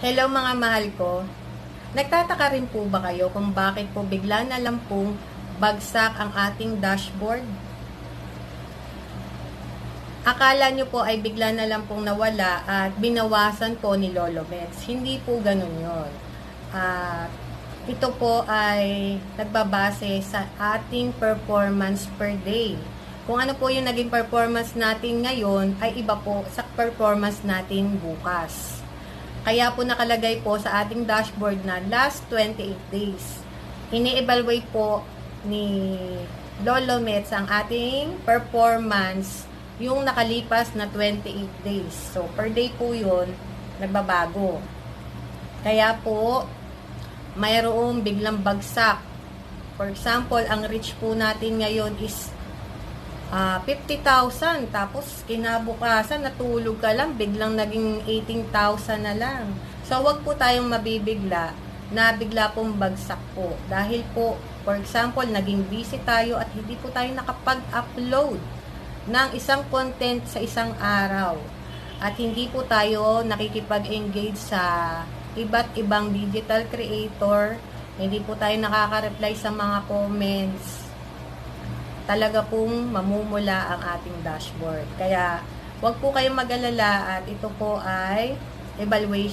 Hello mga mahal ko. Nagtataka rin po ba kayo kung bakit po bigla na lang pong bagsak ang ating dashboard? Akala nyo po ay bigla na lang pong nawala at binawasan po ni Lolo Mets. Hindi po ganun yun. Ito po ay nagbabase sa ating performance per day. Kung ano po yung naging performance natin ngayon ay iba po sa performance natin bukas. Kaya po nakalagay po sa ating dashboard na last 28 days. Ini-evaluate po ni Lolo Mets ang ating performance yung nakalipas na 28 days. So, per day po yun, nagbabago. Kaya po, mayroong biglang bagsak. For example, ang reach po natin ngayon is 50,000. Tapos, kinabukasan, natulog ka lang, biglang naging 18,000 na lang. So, wag po tayong mabibigla na bigla pong bagsak po. Dahil po, for example, naging busy tayo at hindi po tayo nakapag-upload ng isang content sa isang araw. At hindi po tayo nakikipag-engage sa iba't ibang digital creator. Hindi po tayo nakaka-reply sa mga comments. Talaga pong mamumula ang ating dashboard. Kaya, wag po kayong mag-alala at ito po ay evaluation